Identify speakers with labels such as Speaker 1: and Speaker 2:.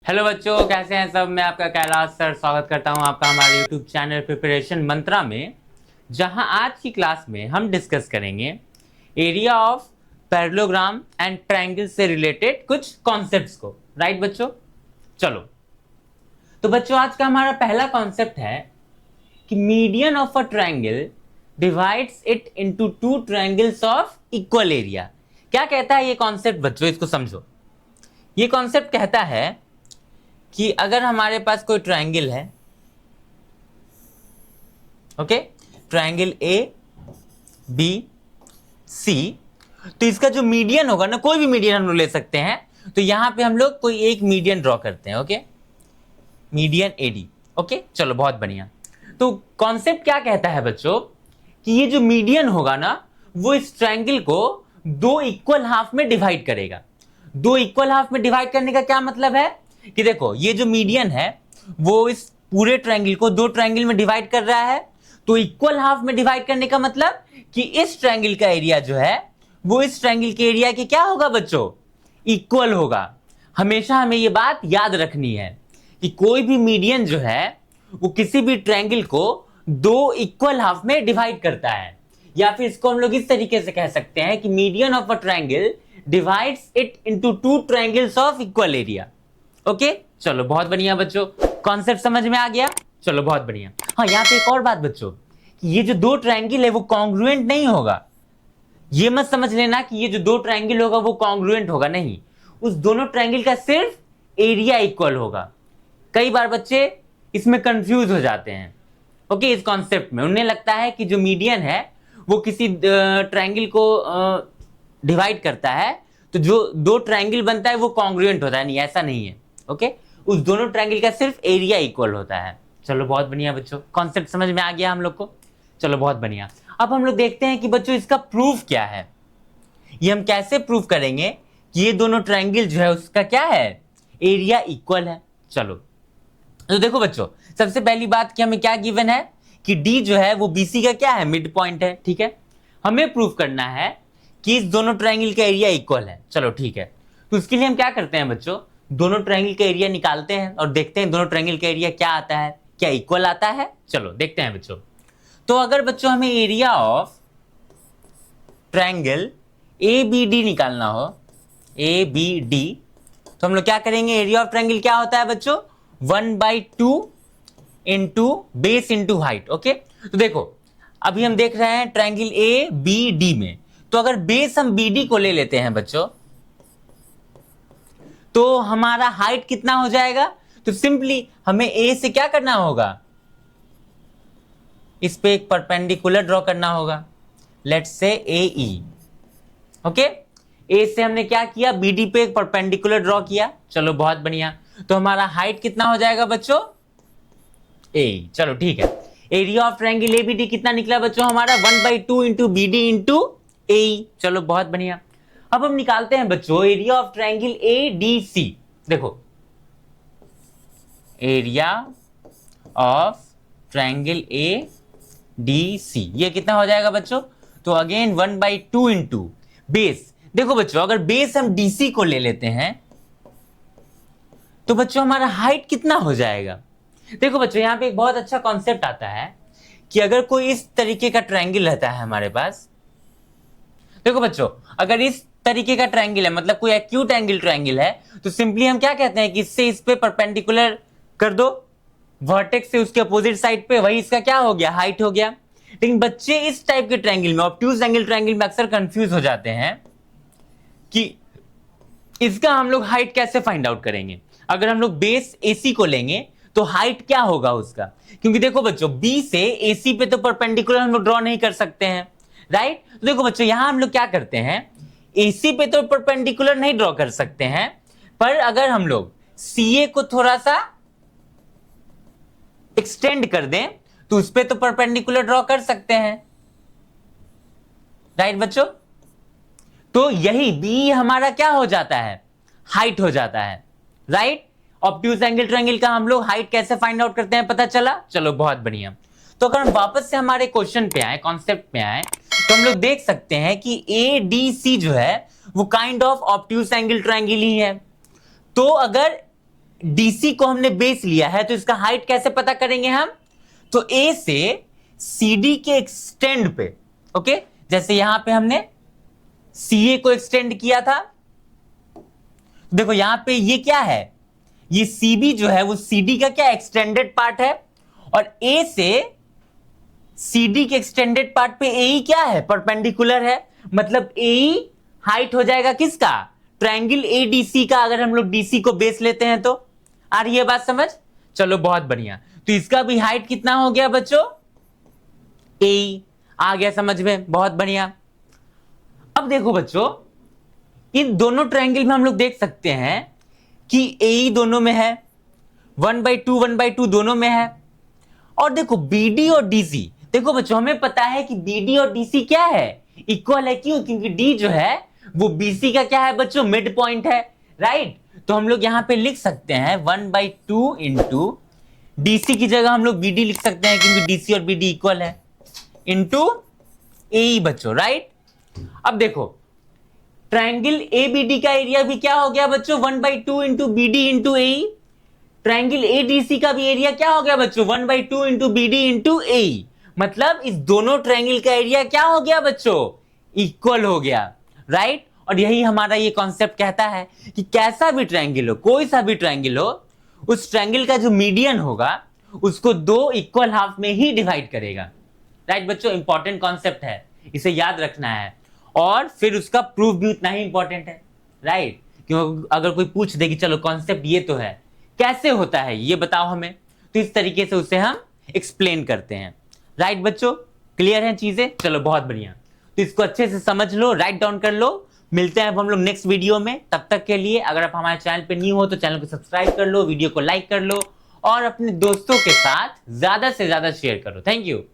Speaker 1: Hello बच्चों, कैसे हैं सब। मैं आपका कैलाश सर स्वागत करता हूं आपका हमारे यूट्यूब चैनल प्रिपरेशन मंत्रा में, जहां आज की क्लास में हम डिस्कस करेंगे area of parallelogram and triangle से रिलेटेड कुछ कॉन्सेप्ट्स को। राइट बच्चों, चलो। तो बच्चों, आज का हमारा पहला कॉन्सेप्ट है कि median of a triangle divides it into two triangles of equal area. क्या कहता है ये कॉन्सेप्ट बच्चों, इसको समझो। ये कॉन्सेप्ट कहता है कि अगर हमारे पास कोई ट्रायंगल है, okay, triangle A B C, तो इसका जो मीडियन होगा ना, कोई भी मीडियन हम लोग ले सकते हैं। तो यहां पे हम लोग कोई एक मीडियन ड्रॉ करते हैं, ओके, मीडियन एडी। ओके, चलो बहुत बढ़िया। तो कॉन्सेप्ट क्या कहता है बच्चों कि ये जो मीडियन होगा ना, वो इस ट्रायंगल को दो इक्वल हाफ में डिवाइड करेगा। दो इक्वल हाफ में डिवाइड करने का क्या मतलब है कि देखो, ये जो मीडियन है वो इस पूरे ट्रायंगल को दो ट्रायंगल में डिवाइड कर रहा है। तो इक्वल हाफ में डिवाइड करने का मतलब कि इस ट्रायंगल का एरिया जो है वो इस ट्रायंगल के एरिया के क्या होगा बच्चों, इक्वल होगा। हमेशा हमें ये बात याद रखनी है कि कोई भी मीडियन जो है वो किसी भी ट्रायंगल को दो इक्वल हाफ में डिवाइड करता है, या फिर इसको हम लोग इस तरीके से कह सकते हैं कि median of a triangle divides it into two triangles of equal area. Okay, चलो बहुत बढ़िया बच्चों, कॉन्सेप्ट समझ में आ गया। चलो बहुत बढ़िया। हाँ, यहाँ पे एक और बात बच्चों, कि ये जो दो ट्रायंगल है वो कॉन्ग्रुएंट नहीं होगा। ये मत समझ लेना कि ये जो दो ट्रायंगल होगा वो कॉन्ग्रुएंट होगा, नहीं। उस दोनों ट्रायंगल का सिर्फ एरिया इक्वल होगा। कई बार बच्चे इसमें कंफ्यूज हो जाते हैं, ओके, इस कॉन्सेप्ट में उन्हें लगता है कि जो मीडियन है वो किसी ट्रायंगल को डिवाइड करता है, तो जो दो ट्रायंगल बनता है वो कॉन्ग्रुएंट होता है। नहीं, ऐसा नहीं है। ओके, उस दोनों ट्रायंगल का सिर्फ एरिया इक्वल होता है। चलो बहुत बढ़िया बच्चों, कॉन्सेप्ट समझ में आ गया हम लोग को। चलो बहुत बढ़िया। अब हम लोग देखते हैं कि बच्चों इसका प्रूफ क्या है। ये हम कैसे प्रूफ करेंगे कि ये दोनों ट्रायंगल जो है उसका क्या है, एरिया इक्वल है। चलो, तो देखो बच्चों, सबसे पहली बात कि हमें क्या गिवन है कि डी जो है वो बीसी का क्या है, मिड पॉइंट है। ठीक है, हमें प्रूफ करना है कि इस दोनों ट्रायंगल का एरिया इक्वल है। चलो ठीक है, तो उसके लिए हम क्या करते हैं बच्चों, दोनों ट्रायंगल का एरिया निकालते हैं और देखते हैं दोनों ट्रायंगल का एरिया क्या आता है, क्या इक्वल आता है। चलो देखते हैं बच्चों। तो अगर बच्चों हमें area of triangle A B D निकालना हो, ए बी डी, तो हम लोग क्या करेंगे, एरिया ऑफ ट्रायंगल क्या होता है बच्चों, 1/2 into base into height. Okay, तो देखो अभी हम देख रहे हैं ट्रायंगल ए बी डी में, तो अगर बेस हम बी डी को ले लेते हैं बच्चों, तो हमारा हाइट कितना हो जाएगा। तो सिंपली हमें ए से क्या करना होगा, इस पे एक परपेंडिकुलर ड्रॉ करना होगा। Let's say A E. Okay, ए से हमने क्या किया, बी डी पे एक परपेंडिकुलर ड्रॉ किया। चलो बहुत बढ़िया, तो हमारा हाइट कितना हो जाएगा बच्चों, ए। चलो ठीक है, area of triangle A B D कितना निकला बच्चों हमारा, 1/2 into B D into A. चलो बहुत बढ़िया। अब हम निकालते हैं बच्चों area of triangle A D C. देखो, area of triangle A D C ये कितना हो जाएगा बच्चों, तो अगेन 1/2 इंटू बेस। देखो बच्चों, अगर बेस हम डीसी को ले लेते हैं तो बच्चों हमारा हाइट कितना हो जाएगा। देखो बच्चों, यहां पे एक बहुत अच्छा कॉन्सेप्ट आता है कि अगर कोई इस तरीके का ट्रायंगल रहता है हमारे पास, देखो बच्चों, अगर इस तरीके का ट्रायंगल है, मतलब कोई एक्यूट एंगल ट्रायंगल है, तो सिंपली हम क्या कहते हैं कि इससे इस पे परपेंडिकुलर कर दो, वर्टेक्स से उसके अपोजिट साइड पे, वही इसका क्या हो गया, हाइट हो गया। लेकिन बच्चे इस टाइप के ट्रायंगल में, ऑब्ट्यूज एंगल ट्रायंगल में अक्सर कंफ्यूज हो जाते हैं कि इसका हम लोग हाइट कैसे फाइंड आउट करेंगे। अगर हम लोग बेस एसी को लेंगे तो हाइट क्या होगा उसका, क्योंकि देखो बच्चों, बी से एसी पे तो परपेंडिकुलर हम लोग ड्रॉ नहीं कर सकते हैं, राइट। तो देखो बच्चों, यहां हम लोग क्या करते हैं, एसी पे तो परपेंडिकुलर नहीं ड्रॉ कर सकते हैं, पर अगर हम लोग सीए को थोड़ा सा एक्सटेंड कर दें तो उस पे तो परपेंडिकुलर ड्रॉ कर सकते हैं, राइट बच्चों। तो यही बी हमारा क्या हो जाता है, हाइट हो जाता है, राइट। ऑब्ट्यूज एंगल ट्रायंगल का हम लोग हाइट कैसे फाइंड आउट करते हैं, पता चला। चलो बहुत बढ़िया। तो अगर हम वापस से हमारे क्वेश्चन पे आए, कॉन्सेप्ट पे आए, तो हम लोग देख सकते हैं कि ए डी सी जो है वो kind of obtuse angle triangle ही है। तो अगर डीसी को हमने बेस लिया है, तो इसका हाइट कैसे पता करेंगे हम? तो ए से सीडी के एक्सटेंड पे, ओके, जैसे यहां पे हमने सीए को एक्सटेंड किया था, देखो यहां पे ये क्या है, ये सीबी जो है वो सीडी का क्या एक्सटेंडेड पार्ट है, और ए से सीडी के एक्सटेंडेड पार्ट पे ए क्या है, परपेंडिकुलर है, मतलब ए हाइट हो जाएगा किसका, ट्रायंगल एडीसी का। अगर हम लोग डीसी को बेस लेते हैं तो आ रही है बात समझ? चलो बहुत बढ़िया, तो इसका भी हाइट कितना हो गया बच्चों, ए, आ गया समझ में, बहुत बढ़िया। अब देखो बच्चों, इन दोनों ट्रायंगल में हम लोग देख सकते हैं कि ए दोनों में है, 1/2 1/2 दोनों में है, और देखो बीडी और डीसी, देखो बच्चों हमें पता है कि बीडी और डीसी क्या है, इक्वल है। क्यों? क्योंकि डी जो है वो बीसी का क्या है बच्चों, मिड पॉइंट है, राइट। तो हम लोग यहां पे लिख सकते हैं 1/2 इंटू डीसी की जगह हम लोग बीडी लिख सकते हैं, क्योंकि डीसी और बीडी इक्वल है, इंटू ए बच्चों, राइट। अब देखो ट्रायंगल एबीडी का एरिया भी क्या हो गया बच्चों, 1/2 इंटू बीडी इंटू ए। ट्रायंगल एडीसी का भी एरिया क्या हो गया बच्चों, 1/2 इंटू बीडी इंटू ए। मतलब इस दोनों ट्रायंगल का एरिया क्या हो गया बच्चों, इक्वल हो गया, राइट। और यही हमारा ये कॉन्सेप्ट कहता है कि कैसा भी ट्रायंगल हो, कोई सा भी ट्रायंगल हो, उस ट्रायंगल का जो मीडियन होगा उसको दो इक्वल हाफ में ही डिवाइड करेगा, राइट बच्चों। इंपॉर्टेंट कॉन्सेप्ट है, इसे याद रखना है, और फिर उसका प्रूफ भी उतना ही इंपॉर्टेंट है, राइट। क्योंकि अगर कोई पूछ दे कि चलो कॉन्सेप्ट ये तो है, कैसे होता है ये बताओ हमें, तो इस तरीके से उसे हम एक्सप्लेन करते हैं, राइट बच्चों। क्लियर है चीजें? चलो बहुत बढ़िया, तो इसको अच्छे से समझ लो, राइट डाउन कर लो। मिलते हैं अब हम लोग नेक्स्ट वीडियो में, तब तक के लिए अगर आप हमारे चैनल पे न्यू हो तो चैनल को सब्सक्राइब कर लो, वीडियो को लाइक कर लो, और अपने दोस्तों के साथ ज्यादा से ज्यादा शेयर करो। Thank you.